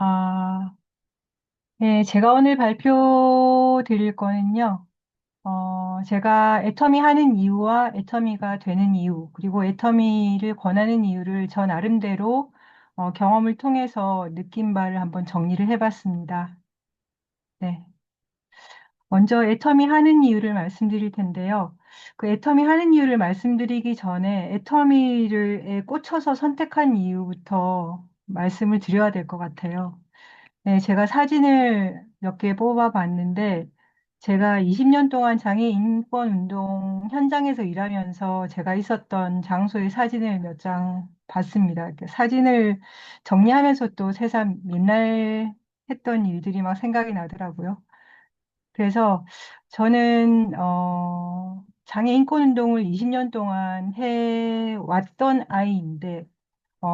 아, 네, 제가 오늘 발표 드릴 거는요, 제가 애터미 하는 이유와 애터미가 되는 이유, 그리고 애터미를 권하는 이유를 저 나름대로 경험을 통해서 느낀 바를 한번 정리를 해봤습니다. 네. 먼저 애터미 하는 이유를 말씀드릴 텐데요. 그 애터미 하는 이유를 말씀드리기 전에 애터미를 꽂혀서 선택한 이유부터 말씀을 드려야 될 것 같아요. 네, 제가 사진을 몇 개 뽑아봤는데, 제가 20년 동안 장애인 인권 운동 현장에서 일하면서 제가 있었던 장소의 사진을 몇 장 봤습니다. 이렇게 사진을 정리하면서 또 새삼 옛날 했던 일들이 막 생각이 나더라고요. 그래서 저는, 장애 인권 운동을 20년 동안 해왔던 아이인데,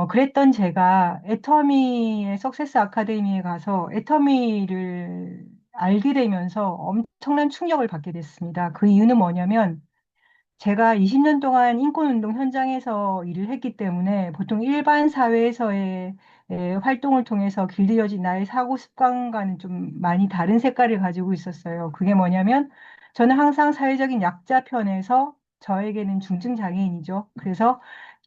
그랬던 제가 애터미의 석세스 아카데미에 가서 애터미를 알게 되면서 엄청난 충격을 받게 됐습니다. 그 이유는 뭐냐면 제가 20년 동안 인권운동 현장에서 일을 했기 때문에 보통 일반 사회에서의 활동을 통해서 길들여진 나의 사고 습관과는 좀 많이 다른 색깔을 가지고 있었어요. 그게 뭐냐면 저는 항상 사회적인 약자 편에서 저에게는 중증 장애인이죠. 그래서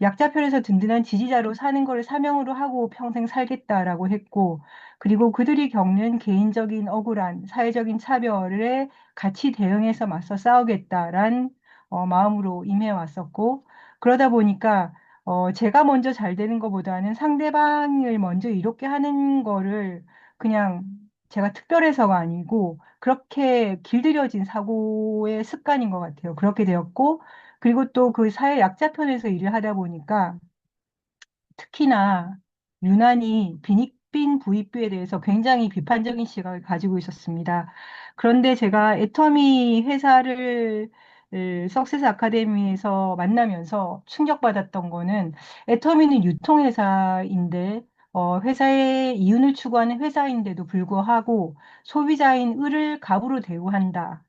약자 편에서 든든한 지지자로 사는 걸 사명으로 하고 평생 살겠다라고 했고, 그리고 그들이 겪는 개인적인 억울한 사회적인 차별에 같이 대응해서 맞서 싸우겠다란 마음으로 임해 왔었고, 그러다 보니까 제가 먼저 잘 되는 것보다는 상대방을 먼저 이롭게 하는 거를 그냥 제가 특별해서가 아니고 그렇게 길들여진 사고의 습관인 것 같아요. 그렇게 되었고, 그리고 또 그 사회 약자편에서 일을 하다 보니까 특히나 유난히 빈익빈 부익부에 대해서 굉장히 비판적인 시각을 가지고 있었습니다. 그런데 제가 애터미 회사를 석세스 아카데미에서 만나면서 충격받았던 거는 애터미는 유통회사인데 회사의 이윤을 추구하는 회사인데도 불구하고 소비자인 을을 갑으로 대우한다.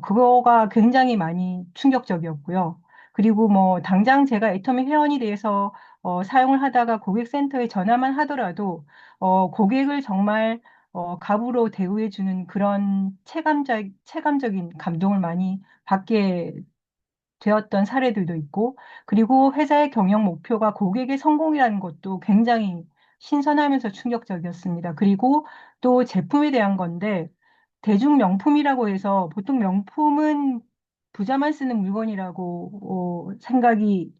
그거가 굉장히 많이 충격적이었고요. 그리고 뭐, 당장 제가 애터미 회원이 돼서 사용을 하다가 고객센터에 전화만 하더라도, 고객을 정말, 갑으로 대우해주는 그런 체감적인 감동을 많이 받게 되었던 사례들도 있고, 그리고 회사의 경영 목표가 고객의 성공이라는 것도 굉장히 신선하면서 충격적이었습니다. 그리고 또 제품에 대한 건데, 대중 명품이라고 해서 보통 명품은 부자만 쓰는 물건이라고 생각이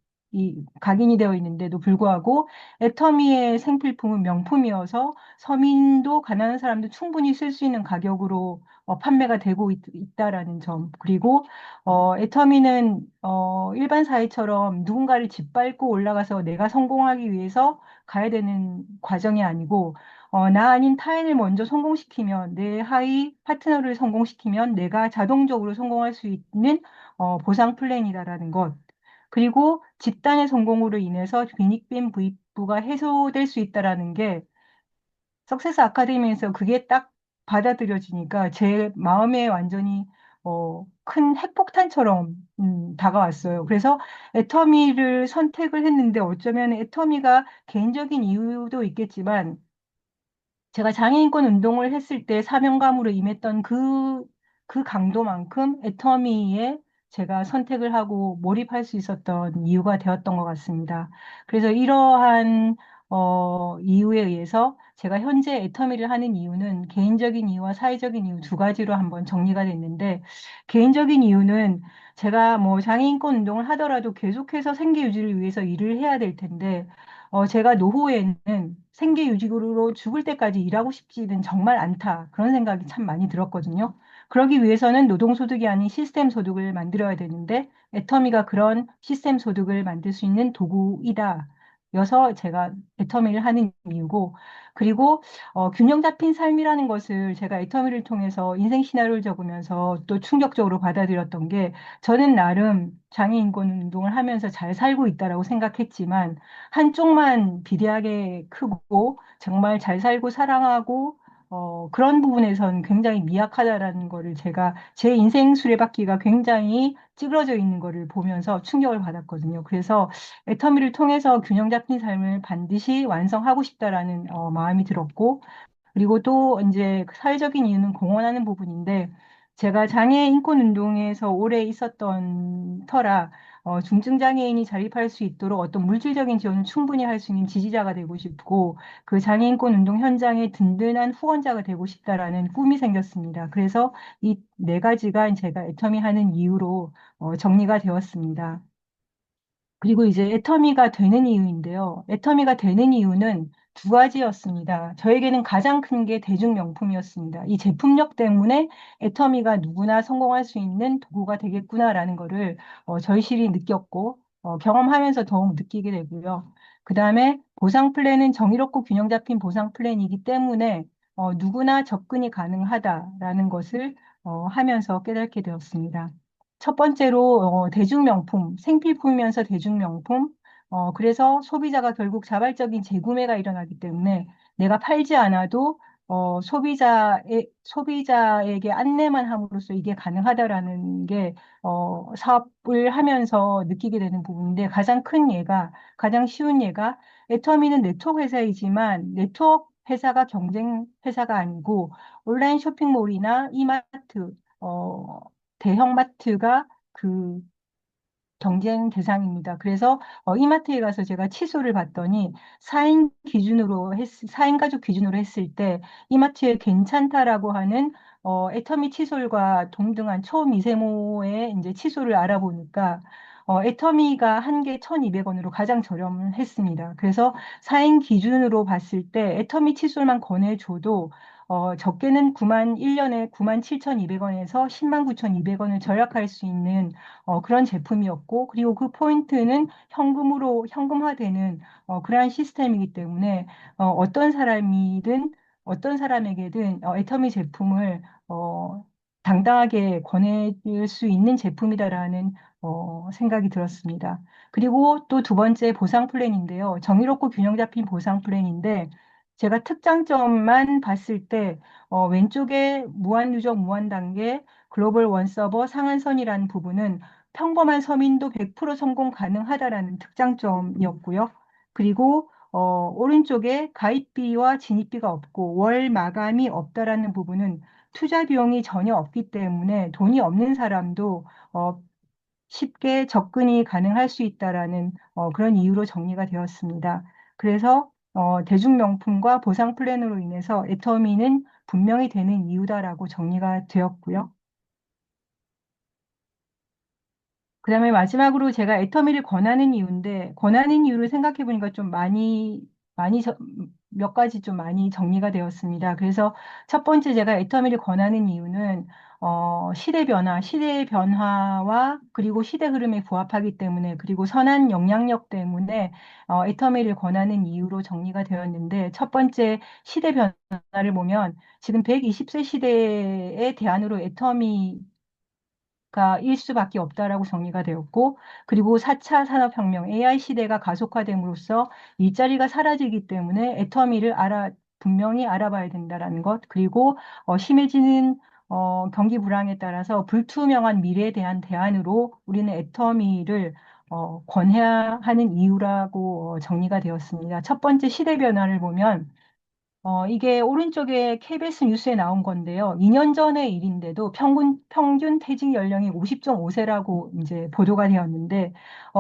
각인이 되어 있는데도 불구하고 애터미의 생필품은 명품이어서 서민도 가난한 사람도 충분히 쓸 수 있는 가격으로 판매가 되고 있다라는 점. 그리고 애터미는 일반 사회처럼 누군가를 짓밟고 올라가서 내가 성공하기 위해서 가야 되는 과정이 아니고 나 아닌 타인을 먼저 성공시키면 내 하위 파트너를 성공시키면 내가 자동적으로 성공할 수 있는 보상 플랜이다라는 것. 그리고 집단의 성공으로 인해서 빈익빈 부익부가 해소될 수 있다라는 게 석세스 아카데미에서 그게 딱 받아들여지니까 제 마음에 완전히 큰 핵폭탄처럼 다가왔어요. 그래서 애터미를 선택을 했는데 어쩌면 애터미가 개인적인 이유도 있겠지만 제가 장애인권 운동을 했을 때 사명감으로 임했던 그 강도만큼 애터미에 제가 선택을 하고 몰입할 수 있었던 이유가 되었던 것 같습니다. 그래서 이러한 이유에 의해서 제가 현재 애터미를 하는 이유는 개인적인 이유와 사회적인 이유 두 가지로 한번 정리가 됐는데 개인적인 이유는 제가 뭐 장애인권 운동을 하더라도 계속해서 생계 유지를 위해서 일을 해야 될 텐데 제가 노후에는 생계 유지로 죽을 때까지 일하고 싶지는 정말 않다. 그런 생각이 참 많이 들었거든요. 그러기 위해서는 노동소득이 아닌 시스템 소득을 만들어야 되는데, 애터미가 그런 시스템 소득을 만들 수 있는 도구이다. 여서 제가 애터미를 하는 이유고, 그리고 균형 잡힌 삶이라는 것을 제가 애터미를 통해서 인생 시나리오를 적으면서 또 충격적으로 받아들였던 게, 저는 나름 장애인권 운동을 하면서 잘 살고 있다라고 생각했지만, 한쪽만 비대하게 크고 정말 잘 살고 사랑하고 그런 부분에선 굉장히 미약하다라는 거를 제가 제 인생 수레바퀴가 굉장히 찌그러져 있는 거를 보면서 충격을 받았거든요. 그래서 애터미를 통해서 균형 잡힌 삶을 반드시 완성하고 싶다라는 마음이 들었고, 그리고 또 이제 그 사회적인 이유는 공헌하는 부분인데, 제가 장애 인권 운동에서 오래 있었던 터라 중증 장애인이 자립할 수 있도록 어떤 물질적인 지원을 충분히 할 수 있는 지지자가 되고 싶고, 그 장애 인권 운동 현장의 든든한 후원자가 되고 싶다라는 꿈이 생겼습니다. 그래서 이 네 가지가 제가 애터미 하는 이유로 정리가 되었습니다. 그리고 이제 애터미가 되는 이유인데요. 애터미가 되는 이유는 두 가지였습니다. 저에게는 가장 큰 게 대중명품이었습니다. 이 제품력 때문에 애터미가 누구나 성공할 수 있는 도구가 되겠구나라는 거를 절실히 느꼈고 경험하면서 더욱 느끼게 되고요. 그 다음에 보상 플랜은 정의롭고 균형 잡힌 보상 플랜이기 때문에 누구나 접근이 가능하다라는 것을 하면서 깨닫게 되었습니다. 첫 번째로 대중명품, 생필품이면서 대중명품. 그래서 소비자가 결국 자발적인 재구매가 일어나기 때문에 내가 팔지 않아도 소비자에게 안내만 함으로써 이게 가능하다라는 게 사업을 하면서 느끼게 되는 부분인데, 가장 큰 예가, 가장 쉬운 예가, 애터미는 네트워크 회사이지만 네트워크 회사가 경쟁 회사가 아니고 온라인 쇼핑몰이나 이마트, 어, 대형마트가 그 경쟁 대상입니다. 그래서 이마트에 가서 제가 치수를 봤더니 4인 가족 기준으로 했을 때 이마트에 괜찮다라고 하는 애터미 칫솔과 동등한 초미세모의 이제 칫솔을 알아보니까 애터미가 한 개 1,200원으로 가장 저렴했습니다. 그래서 4인 기준으로 봤을 때 애터미 칫솔만 권해줘도 적게는 1년에 97,200원에서 109,200원을 절약할 수 있는 그런 제품이었고, 그리고 그 포인트는 현금화되는 그러한 시스템이기 때문에 어떤 사람이든 어떤 사람에게든 애터미 제품을 당당하게 권해줄 수 있는 제품이다라는 생각이 들었습니다. 그리고 또 두 번째 보상 플랜인데요. 정의롭고 균형 잡힌 보상 플랜인데, 제가 특장점만 봤을 때 왼쪽에 무한 누적 무한 단계 글로벌 원 서버 상한선이라는 부분은 평범한 서민도 100% 성공 가능하다라는 특장점이었고요. 그리고 오른쪽에 가입비와 진입비가 없고 월 마감이 없다라는 부분은 투자 비용이 전혀 없기 때문에 돈이 없는 사람도 어, 쉽게 접근이 가능할 수 있다라는 그런 이유로 정리가 되었습니다. 그래서 대중명품과 보상 플랜으로 인해서 애터미는 분명히 되는 이유다라고 정리가 되었고요. 그다음에 마지막으로 제가 애터미를 권하는 이유인데, 권하는 이유를 생각해 보니까 좀 몇 가지 좀 많이 정리가 되었습니다. 그래서 첫 번째 제가 애터미를 권하는 이유는 시대의 변화와 그리고 시대 흐름에 부합하기 때문에, 그리고 선한 영향력 때문에 애터미를 권하는 이유로 정리가 되었는데, 첫 번째 시대 변화를 보면 지금 120세 시대의 대안으로 애터미 가 일 수밖에 없다라고 정리가 되었고, 그리고 4차 산업혁명 AI 시대가 가속화됨으로써 일자리가 사라지기 때문에 애터미를 분명히 알아봐야 된다라는 것, 그리고 심해지는 경기 불황에 따라서 불투명한 미래에 대한 대안으로 우리는 애터미를 권해야 하는 이유라고 정리가 되었습니다. 첫 번째 시대 변화를 보면 이게 오른쪽에 KBS 뉴스에 나온 건데요. 2년 전의 일인데도 평균 퇴직 연령이 50.5세라고 이제 보도가 되었는데,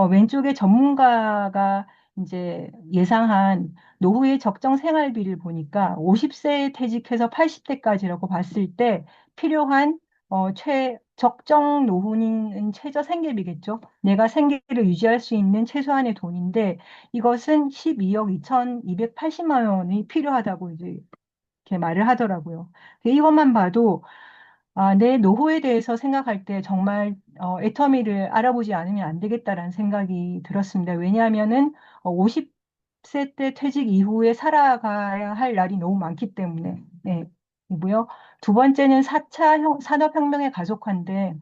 왼쪽에 전문가가 이제 예상한 노후의 적정 생활비를 보니까 50세에 퇴직해서 80세까지라고 봤을 때 필요한 적정 노후는 최저 생계비겠죠. 내가 생계를 유지할 수 있는 최소한의 돈인데, 이것은 12억 2,280만 원이 필요하다고 이제 이렇게 말을 하더라고요. 이것만 봐도 내 노후에 대해서 생각할 때 정말 애터미를 알아보지 않으면 안 되겠다라는 생각이 들었습니다. 왜냐하면은 50세 때 퇴직 이후에 살아가야 할 날이 너무 많기 때문에. 네. 이고요. 두 번째는 4차 산업혁명의 가속화인데,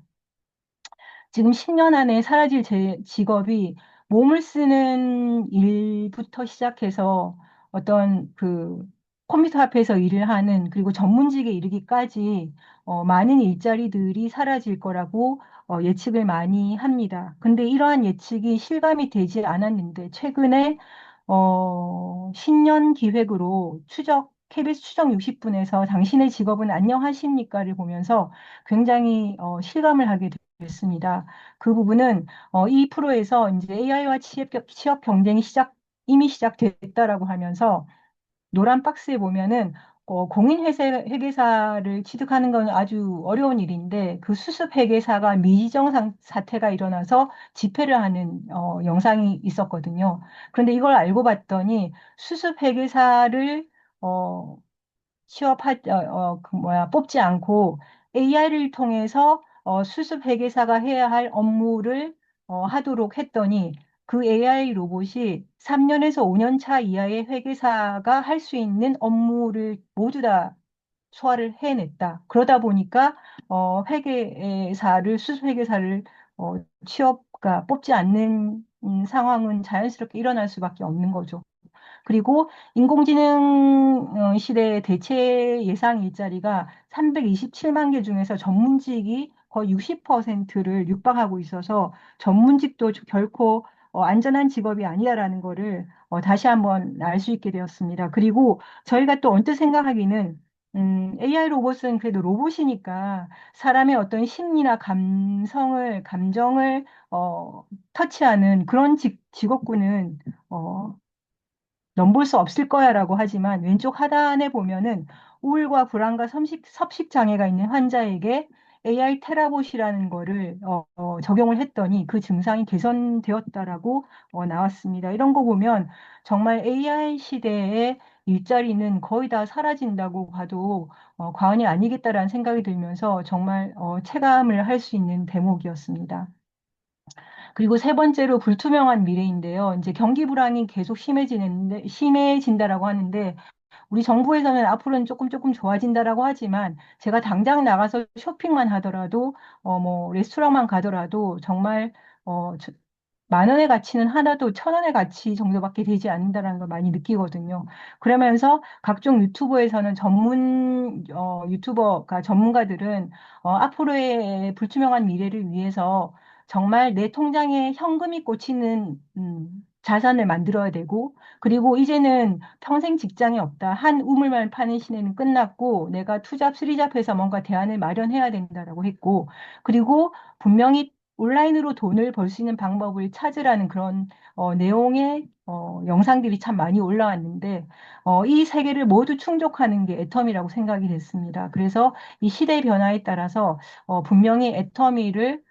지금 10년 안에 사라질 제 직업이 몸을 쓰는 일부터 시작해서 어떤 그 컴퓨터 앞에서 일을 하는 그리고 전문직에 이르기까지 많은 일자리들이 사라질 거라고 예측을 많이 합니다. 근데 이러한 예측이 실감이 되지 않았는데 최근에 신년 기획으로 KBS 추적 60분에서 당신의 직업은 안녕하십니까를 보면서 굉장히 실감을 하게 됐습니다. 그 부분은 이 프로에서 이제 AI와 취업 경쟁이 이미 시작됐다라고 하면서 노란 박스에 보면은 회계사를 취득하는 건 아주 어려운 일인데 그 수습 회계사가 사태가 일어나서 집회를 하는 영상이 있었거든요. 그런데 이걸 알고 봤더니 수습 회계사를 어, 뽑지 않고 AI를 통해서 수습 회계사가 해야 할 업무를 하도록 했더니 그 AI 로봇이 3년에서 5년 차 이하의 회계사가 할 수 있는 업무를 모두 다 소화를 해냈다. 그러다 보니까 수습 회계사를 뽑지 않는 상황은 자연스럽게 일어날 수밖에 없는 거죠. 그리고 인공지능 시대의 대체 예상 일자리가 327만 개 중에서 전문직이 거의 60%를 육박하고 있어서 전문직도 결코 안전한 직업이 아니다라는 거를 다시 한번 알 수 있게 되었습니다. 그리고 저희가 또 언뜻 생각하기는 AI 로봇은 그래도 로봇이니까 사람의 어떤 심리나 감정을 터치하는 그런 직업군은 넘볼 수 없을 거야라고 하지만 왼쪽 하단에 보면은 우울과 불안과 섭식 장애가 있는 환자에게 AI 테라봇이라는 거를 적용을 했더니 그 증상이 개선되었다라고 나왔습니다. 이런 거 보면 정말 AI 시대에 일자리는 거의 다 사라진다고 봐도 과언이 아니겠다라는 생각이 들면서 정말 체감을 할 수 있는 대목이었습니다. 그리고 세 번째로 불투명한 미래인데요. 이제 경기 불황이 계속 심해진다라고 하는데 우리 정부에서는 앞으로는 조금 좋아진다라고 하지만 제가 당장 나가서 쇼핑만 하더라도 뭐 레스토랑만 가더라도 정말 어, 저- 만 원의 가치는 하나도 천 원의 가치 정도밖에 되지 않는다라는 걸 많이 느끼거든요. 그러면서 각종 전문가들은 앞으로의 불투명한 미래를 위해서 정말 내 통장에 현금이 꽂히는 자산을 만들어야 되고 그리고 이제는 평생 직장이 없다. 한 우물만 파는 시대는 끝났고 내가 투잡, 쓰리잡해서 뭔가 대안을 마련해야 된다라고 했고 그리고 분명히 온라인으로 돈을 벌 수 있는 방법을 찾으라는 그런 내용의 영상들이 참 많이 올라왔는데 이 세 개를 모두 충족하는 게 애터미라고 생각이 됐습니다. 그래서 이 시대의 변화에 따라서 분명히 애터미를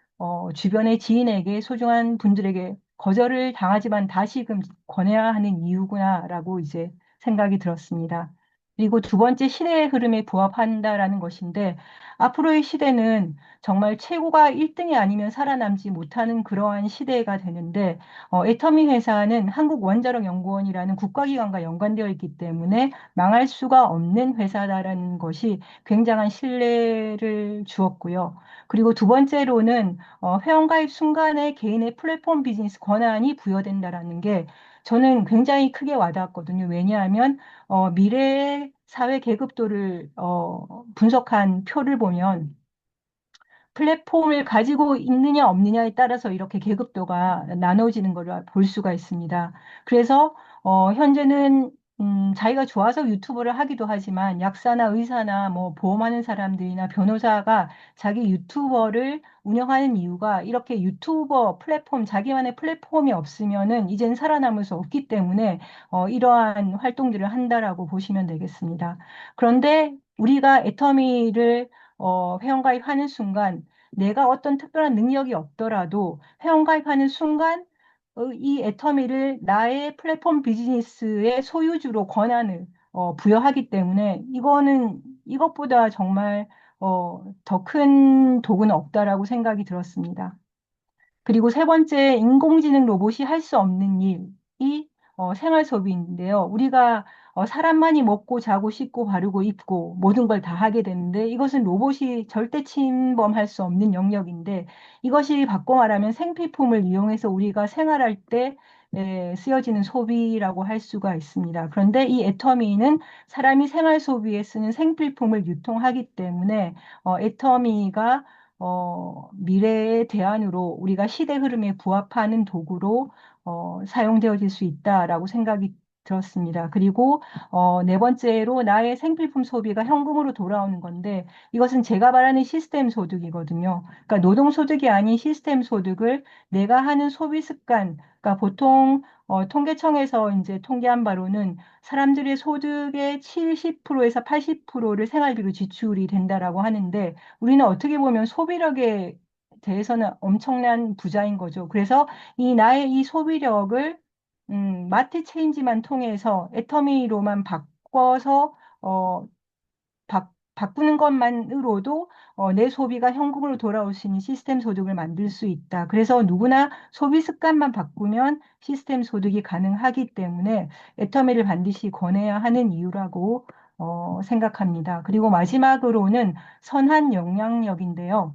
주변의 지인에게 소중한 분들에게 거절을 당하지만 다시금 권해야 하는 이유구나라고 이제 생각이 들었습니다. 그리고 두 번째 시대의 흐름에 부합한다라는 것인데 앞으로의 시대는 정말 최고가 1등이 아니면 살아남지 못하는 그러한 시대가 되는데 애터미 회사는 한국원자력연구원이라는 국가기관과 연관되어 있기 때문에 망할 수가 없는 회사다라는 것이 굉장한 신뢰를 주었고요. 그리고 두 번째로는 회원가입 순간에 개인의 플랫폼 비즈니스 권한이 부여된다라는 게 저는 굉장히 크게 와닿았거든요. 왜냐하면 미래의 사회 계급도를 분석한 표를 보면 플랫폼을 가지고 있느냐 없느냐에 따라서 이렇게 계급도가 나눠지는 걸 볼 수가 있습니다. 그래서 현재는 자기가 좋아서 유튜브를 하기도 하지만 약사나 의사나 뭐 보험하는 사람들이나 변호사가 자기 유튜버를 운영하는 이유가 이렇게 자기만의 플랫폼이 없으면은 이젠 살아남을 수 없기 때문에 이러한 활동들을 한다라고 보시면 되겠습니다. 그런데 우리가 애터미를 회원가입하는 순간 내가 어떤 특별한 능력이 없더라도 회원가입하는 순간 이 애터미를 나의 플랫폼 비즈니스의 소유주로 권한을 부여하기 때문에 이것보다 정말 더 큰 도구는 없다라고 생각이 들었습니다. 그리고 세 번째, 인공지능 로봇이 할 수 없는 일이 생활 소비인데요. 우리가 사람만이 먹고 자고 씻고 바르고 입고 모든 걸 다 하게 되는데 이것은 로봇이 절대 침범할 수 없는 영역인데 이것이 바꿔 말하면 생필품을 이용해서 우리가 생활할 때 쓰여지는 소비라고 할 수가 있습니다. 그런데 이 애터미는 사람이 생활 소비에 쓰는 생필품을 유통하기 때문에 애터미가 미래의 대안으로 우리가 시대 흐름에 부합하는 도구로 사용되어질 수 있다라고 생각이 들었습니다. 그리고 네 번째로 나의 생필품 소비가 현금으로 돌아오는 건데 이것은 제가 말하는 시스템 소득이거든요. 그러니까 노동 소득이 아닌 시스템 소득을 내가 하는 소비 습관, 그러니까 보통 통계청에서 이제 통계한 바로는 사람들의 소득의 70%에서 80%를 생활비로 지출이 된다라고 하는데 우리는 어떻게 보면 소비력에 대해서는 엄청난 부자인 거죠. 그래서 이 나의 이 소비력을 마트 체인지만 통해서 애터미로만 바꿔서 바꾸는 것만으로도 내 소비가 현금으로 돌아올 수 있는 시스템 소득을 만들 수 있다. 그래서 누구나 소비 습관만 바꾸면 시스템 소득이 가능하기 때문에 애터미를 반드시 권해야 하는 이유라고 생각합니다. 그리고 마지막으로는 선한 영향력인데요.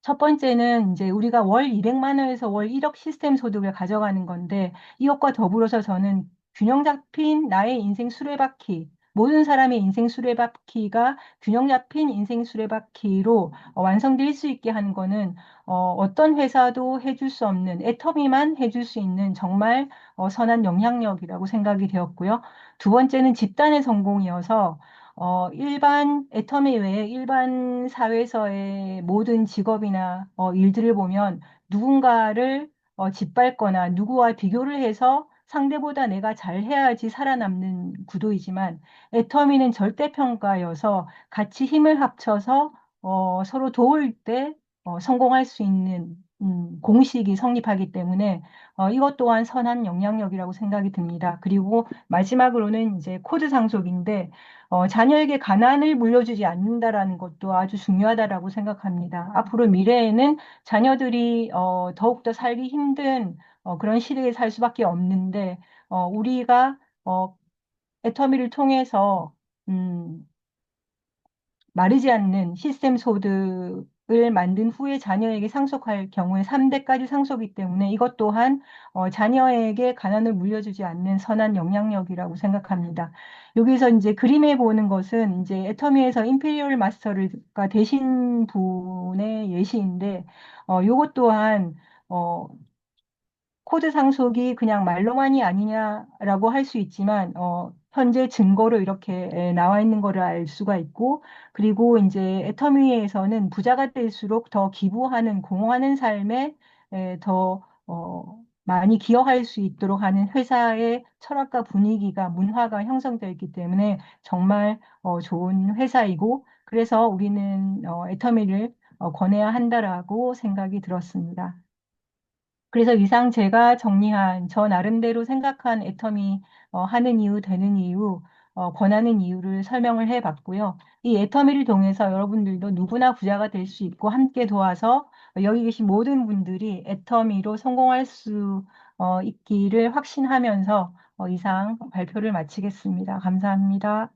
첫 번째는 이제 우리가 월 200만 원에서 월 1억 시스템 소득을 가져가는 건데 이것과 더불어서 저는 균형 잡힌 나의 인생 수레바퀴, 모든 사람의 인생 수레바퀴가 균형 잡힌 인생 수레바퀴로 완성될 수 있게 하는 거는 어떤 회사도 해줄 수 없는 애터미만 해줄 수 있는 정말 선한 영향력이라고 생각이 되었고요. 두 번째는 집단의 성공이어서 일반 애터미 외에 일반 사회에서의 모든 직업이나 일들을 보면 누군가를 짓밟거나 누구와 비교를 해서 상대보다 내가 잘해야지 살아남는 구도이지만 애터미는 절대평가여서 같이 힘을 합쳐서 서로 도울 때 성공할 수 있는 공식이 성립하기 때문에 이것 또한 선한 영향력이라고 생각이 듭니다. 그리고 마지막으로는 이제 코드 상속인데 자녀에게 가난을 물려주지 않는다라는 것도 아주 중요하다라고 생각합니다. 앞으로 미래에는 자녀들이 더욱더 살기 힘든 그런 시대에 살 수밖에 없는데 우리가 애터미를 통해서 음, 마르지 않는 시스템 소득을 만든 후에 자녀에게 상속할 경우에 3대까지 상속이기 때문에 이것 또한 자녀에게 가난을 물려주지 않는 선한 영향력이라고 생각합니다. 여기서 이제 그림에 보는 것은 이제 애터미에서 임페리얼 마스터가 되신 분의 예시인데 요것 또한 코드 상속이 그냥 말로만이 아니냐라고 할 수 있지만, 현재 증거로 이렇게 나와 있는 거를 알 수가 있고, 그리고 이제 애터미에서는 부자가 될수록 더 기부하는, 공헌하는 삶에 더 많이 기여할 수 있도록 하는 회사의 철학과 분위기가, 문화가 형성되어 있기 때문에 정말 좋은 회사이고, 그래서 우리는 애터미를 권해야 한다라고 생각이 들었습니다. 그래서 이상 제가 정리한 저 나름대로 생각한 애텀이 하는 이유, 되는 이유, 권하는 이유를 설명을 해봤고요. 이 애터미를 통해서 여러분들도 누구나 부자가 될 수 있고 함께 도와서 여기 계신 모든 분들이 애터미로 성공할 수 있기를 확신하면서 이상 발표를 마치겠습니다. 감사합니다.